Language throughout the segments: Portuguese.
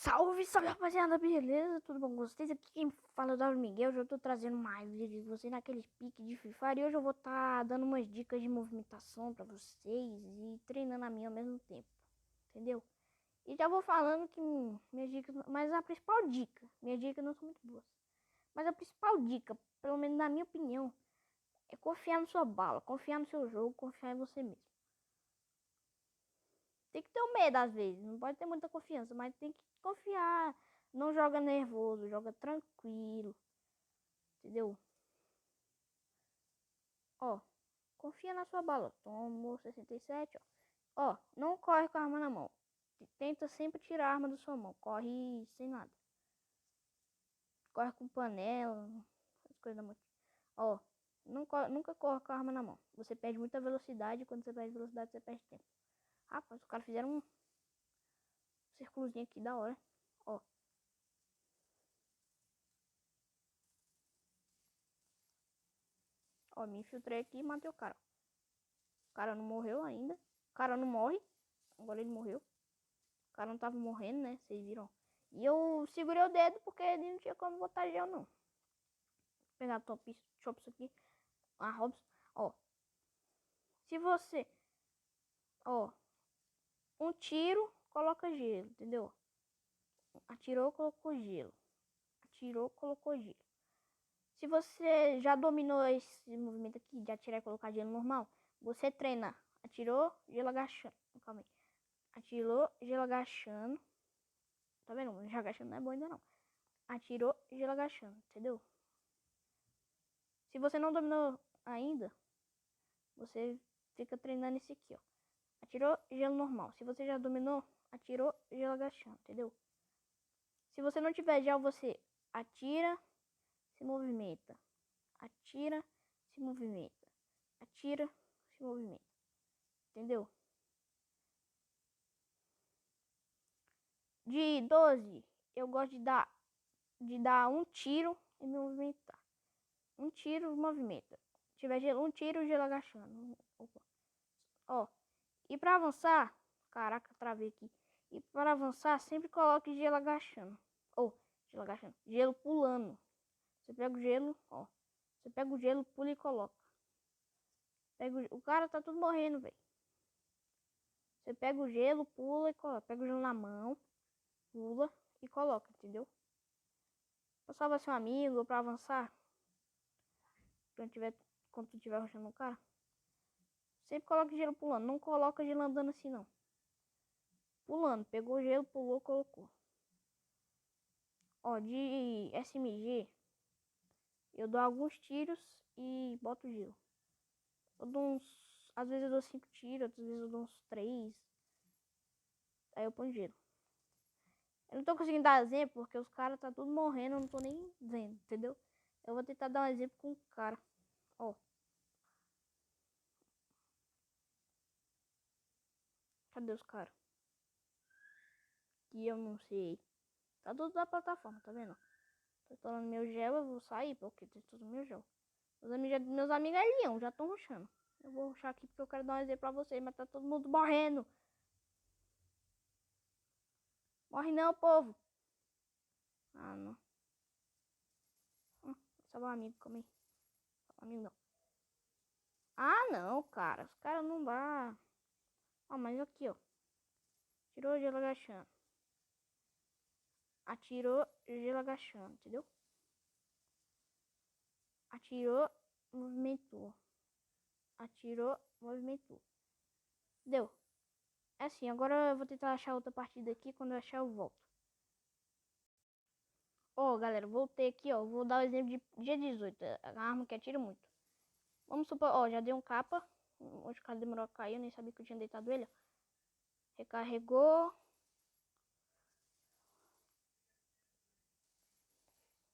Salve, salve rapaziada, beleza? Tudo bom com vocês? Aqui quem fala é o Davi Miguel. Hoje eu tô trazendo mais vídeo de vocês naqueles piques de Free Fire. E hoje eu vou estar dando umas dicas de movimentação pra vocês e treinando a minha ao mesmo tempo, entendeu? E já vou falando que minhas dicas, mas a principal dica, minhas dicas não são muito boas, mas a principal dica, pelo menos na minha opinião, é confiar na sua bala, confiar no seu jogo, confiar em você mesmo. Tem que ter o medo às vezes, não pode ter muita confiança, mas tem que confiar. Não joga nervoso, joga tranquilo, entendeu? Ó, confia na sua bala. Tomou 67, ó. Ó, não corre com a arma na mão. Tenta sempre tirar a arma da sua mão. Corre sem nada. Corre com panela, essas coisas da moto. Ó, nunca corre com a arma na mão. Você perde muita velocidade. Quando você perde velocidade, você perde tempo. Rapaz, os caras fizeram um círculozinho aqui da hora. Ó. Ó, me infiltrei aqui e matei o cara. O cara não morreu ainda. O cara não morre. Agora ele morreu. O cara não tava morrendo, né? Vocês viram. E eu segurei o dedo porque ele não tinha como botar gel, não. Vou pegar top chops aqui. A Robson. Ó. Se você... Ó. Um tiro, coloca gelo, entendeu? Atirou, colocou gelo. Atirou, colocou gelo. Se você já dominou esse movimento aqui de atirar e colocar gelo normal, você treina. Atirou, gelo agachando. Calma aí. Atirou, gelo agachando. Tá vendo? Gelo agachando não é bom ainda não. Atirou, gelo agachando, entendeu? Se você não dominou ainda, você fica treinando esse aqui, ó. Atirou, gelo normal. Se você já dominou, atirou, gelo agachando, entendeu? Se você não tiver gel, você atira, se movimenta. Atira, se movimenta. Atira, se movimenta. Entendeu? De 12, eu gosto de dar um tiro e me movimentar. Um tiro, movimenta. Se tiver gelo, um tiro, gelo agachando. Opa. Ó. E pra avançar, caraca, travei aqui. E para avançar, sempre coloque gelo agachando. Ou, gelo agachando. Gelo pulando. Você pega o gelo, ó. Você pega o gelo, pula e coloca. O cara tá tudo morrendo, velho. Você pega o gelo, pula e coloca. Pega o gelo na mão, pula e coloca, entendeu? Pra salvar seu amigo ou pra avançar. Quando tu tiver rushando o cara. Sempre coloca gelo pulando. Não coloca gelo andando assim, não. Pulando. Pegou o gelo, pulou, colocou. Ó, de SMG, eu dou alguns tiros e boto gelo. Eu dou uns... Às vezes eu dou 5 tiros, às vezes eu dou uns 3. Aí eu ponho gelo. Eu não tô conseguindo dar exemplo porque os caras tá tudo morrendo, eu não tô nem vendo, entendeu? Eu vou tentar dar um exemplo com o cara. Ó. Cadê os caras? Que eu não sei. Tá tudo da plataforma, tá vendo? Tô estourando meu gel, eu vou sair porque tá tudo meu gel. Meus amigos é leão, já estão rushando. Eu vou rushar aqui porque eu quero dar um exemplo pra vocês, mas tá todo mundo morrendo. Morre não, povo. Ah, não. Salvar um amigo, calma aí. Salvar um amigo não. Ah, não, cara. Os caras não dá. Ó, mas aqui, ó. Tirou gelo agachando. Atirou gelo agachando, entendeu? Atirou, movimentou. Atirou, movimentou. Deu. É assim, agora eu vou tentar achar outra partida aqui. Quando eu achar, eu volto. Ó, galera, voltei aqui, ó. Vou dar o exemplo de dia 18. A arma que atira muito. Vamos supor, ó, já dei um capa. Hoje o cara demorou a cair, eu nem sabia que eu tinha deitado ele. Ó. Recarregou.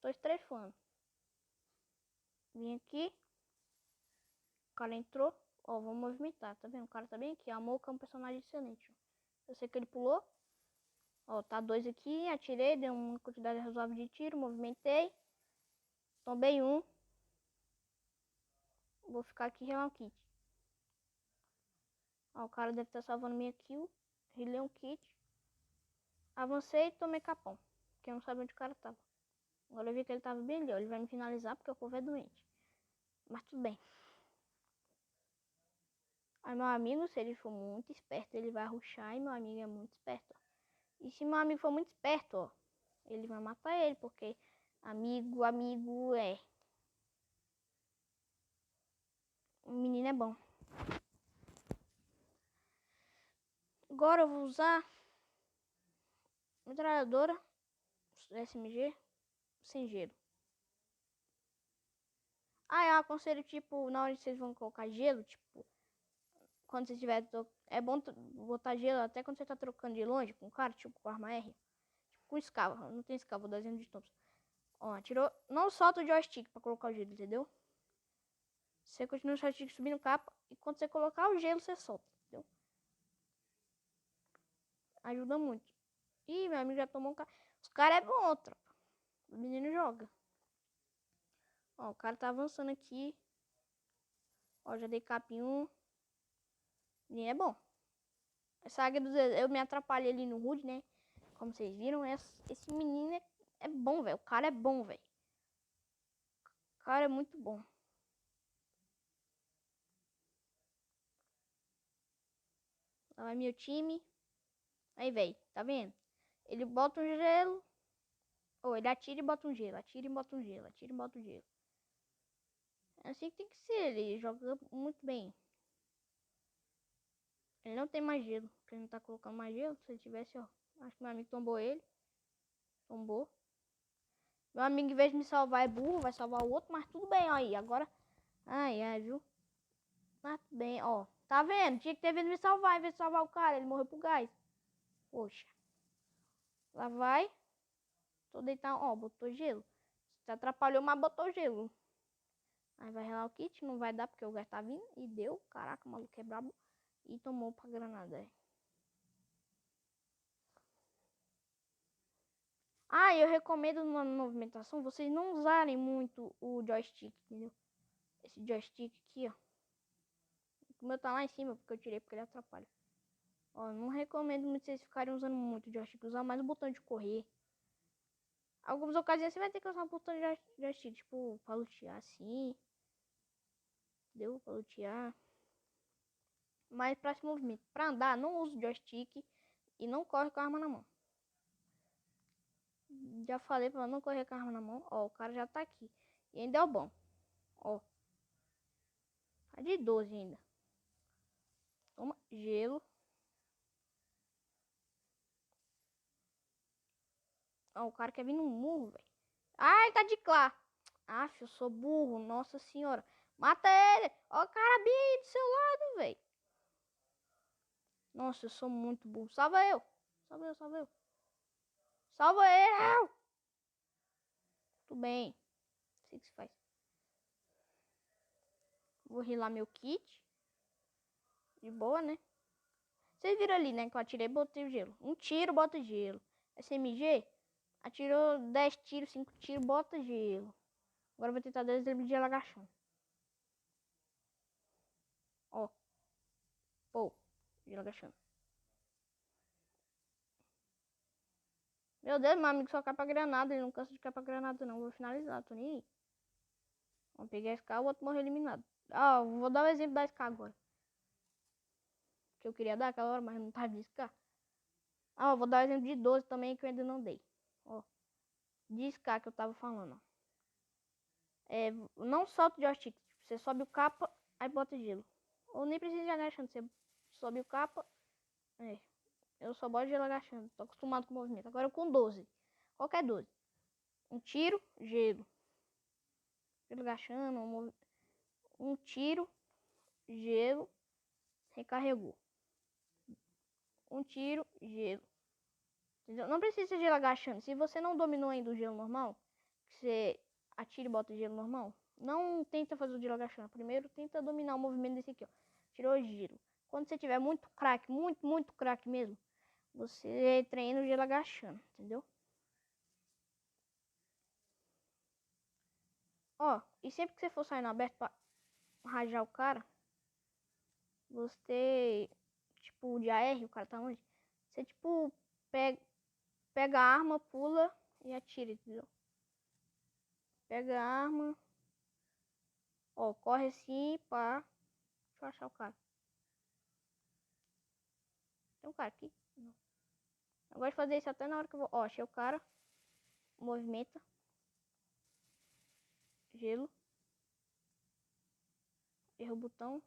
Tô estrefando. Vim aqui. O cara entrou. Ó, vou movimentar, tá vendo? O cara tá bem aqui. A Moca é um personagem excelente. Ó. Eu sei que ele pulou. Ó, tá 2 aqui. Atirei, dei uma quantidade razoável de tiro. Movimentei. Tombei um. Vou ficar aqui e relar um kit. Ó, o cara deve estar salvando minha kill. Relei um kit. Avancei e tomei capão. Porque eu não sabia onde o cara tava. Agora eu vi que ele tava bem ali, ó. Ele vai me finalizar porque o povo é doente. Mas tudo bem. Aí meu amigo, se ele for muito esperto, ele vai rushar e meu amigo é muito esperto, ó. E se meu amigo for muito esperto, ó, ele vai matar ele, porque amigo é. O menino é bom. Agora eu vou usar metralhadora SMG sem gelo. Ah, eu aconselho, tipo, na hora que vocês vão colocar gelo, tipo, quando você tiver... É bom botar gelo até quando você tá trocando de longe com o cara, tipo, com arma R. Tipo, com escava. Não tem escava, vou dar exemplo de todos. Ó, tirou... Não solta o joystick pra colocar o gelo, entendeu? Você continua o joystick subindo capa e quando você colocar o gelo, você solta, entendeu? Ajuda muito. Ih, meu amigo já tomou um cara. Os caras é bom, tropa. O menino joga. Ó, o cara tá avançando aqui. Ó, já dei cap em um. E é bom. Essa águia dos... Eu me atrapalhei ali no HUD, né? Como vocês viram, esse menino é bom, velho. O cara é bom, velho. O cara é muito bom. Lá vai meu time. Aí, velho. Tá vendo? Ele bota um gelo. Ou ele atira e bota um gelo. Atira e bota um gelo. Atira e bota um gelo. É assim que tem que ser. Ele joga muito bem. Ele não tem mais gelo. Porque ele não tá colocando mais gelo. Se ele tivesse, ó. Acho que meu amigo tombou ele. Tombou. Meu amigo, em vez de me salvar, é burro. Vai salvar o outro. Mas tudo bem, ó aí. Agora. Ai, ai, viu? Mas tudo bem, ó. Tá vendo? Tinha que ter vindo me salvar. Em vez de salvar o cara. Ele morreu pro gás. Poxa. Lá vai. Tô deitado. Ó, botou gelo. Você atrapalhou, mas botou gelo. Aí vai relar o kit. Não vai dar porque o gás tá vindo. E deu. Caraca, o maluco é brabo. E tomou pra granada, é. Ah, eu recomendo na movimentação vocês não usarem muito o joystick, entendeu? Esse joystick aqui, ó. O meu tá lá em cima porque eu tirei porque ele atrapalha. Ó, não recomendo muito vocês ficarem usando muito o joystick. Usar mais o botão de correr. Algumas ocasiões você vai ter que usar um botão de joystick, tipo, pra lutear assim. Deu pra lutear. Mas pra esse movimento, pra andar, não use o joystick e não corre com a arma na mão. Já falei pra não correr com a arma na mão. Ó, o cara já tá aqui. E ainda é o bom. Ó. Tá de 12 ainda. Toma, gelo. Ó, o cara quer vir no murro, velho. Ai, tá de clá. Aff, eu sou burro, nossa senhora. Mata ele. Ó, o cara bem do seu lado, velho. Nossa, eu sou muito burro. Salva eu. Salva eu, salva eu. Salva eu. Tudo bem. Sei o que se faz. Vou rilar meu kit. De boa, né? Vocês viram ali, né? Que eu atirei e botei o gelo. Um tiro, bota gelo. SMG, atirou 10 tiros, 5 tiros, bota gelo. Agora eu vou tentar 10 de gelo agachando. Ó. Pô, gelo agachando. Meu Deus, meu amigo só cai pra granada. Ele não cansa de cair pra granada, não. Vou finalizar, tô nem aí. Vamos pegar a SK, o outro morreu eliminado. Ah, vou dar o exemplo da SK agora. Que eu queria dar aquela hora, mas não tava de SK. Ah, vou dar o exemplo de 12 também, que eu ainda não dei. Ó, de SK que eu tava falando, ó. É, não solta o joystick. Você sobe o capa, aí bota gelo. Ou nem precisa de agachando. Você sobe o capa. É, eu só boto gelo agachando. Tô acostumado com o movimento. Agora com 12. Qualquer 12. Um tiro, gelo. Gelo agachando. Um tiro, gelo. Recarregou. Um tiro, gelo. Entendeu? Não precisa ser gelo agachando. Se você não dominou ainda o gelo normal, que você atira e bota gelo normal, não tenta fazer o gelo agachando. Primeiro tenta dominar o movimento desse aqui, ó. Tirou o gelo. Quando você tiver muito craque, muito craque mesmo, você treina o gelo agachando, entendeu? Ó, e sempre que você for sair no aberto pra rajar o cara, você, tipo, de AR, o cara tá onde? Você, tipo, pega, pega a arma, pula e atira, entendeu? Pega a arma. Ó, corre assim, pá. Deixa eu achar o cara. Tem um cara aqui? Não. Eu gosto de fazer isso até na hora que eu vou. Ó, achei o cara. Movimenta. Gelo. Erra o botão.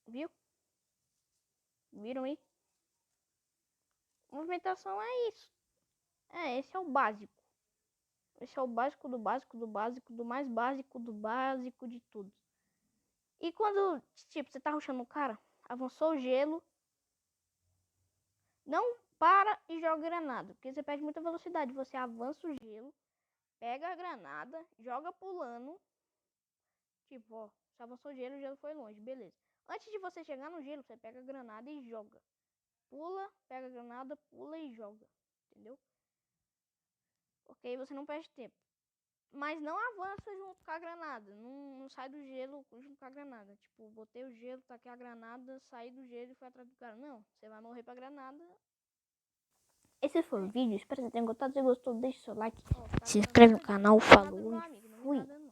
Viu? Viram aí? Movimentação é isso. Esse é o básico. Esse é o básico do básico do básico do mais básico do básico de tudo. E quando, tipo, você tá rushando o cara, avançou o gelo, não para e joga granada, porque você perde muita velocidade. Você avança o gelo, pega a granada, joga pulando. Tipo, ó, você avançou o gelo foi longe, beleza. Antes de você chegar no gelo, você pega a granada e joga. Pula, pega a granada, pula e joga. Entendeu? Porque aí você não perde tempo. Mas não avança junto com a granada. Não sai do gelo junto com a granada. Tipo, botei o gelo, taquei a granada, saí do gelo e fui atrás do cara. Não, você vai morrer pra granada. Esse foi o vídeo. Espero que vocês tenham gostado. Se gostou, deixa o seu like. Se inscreve no canal. Falou e fui.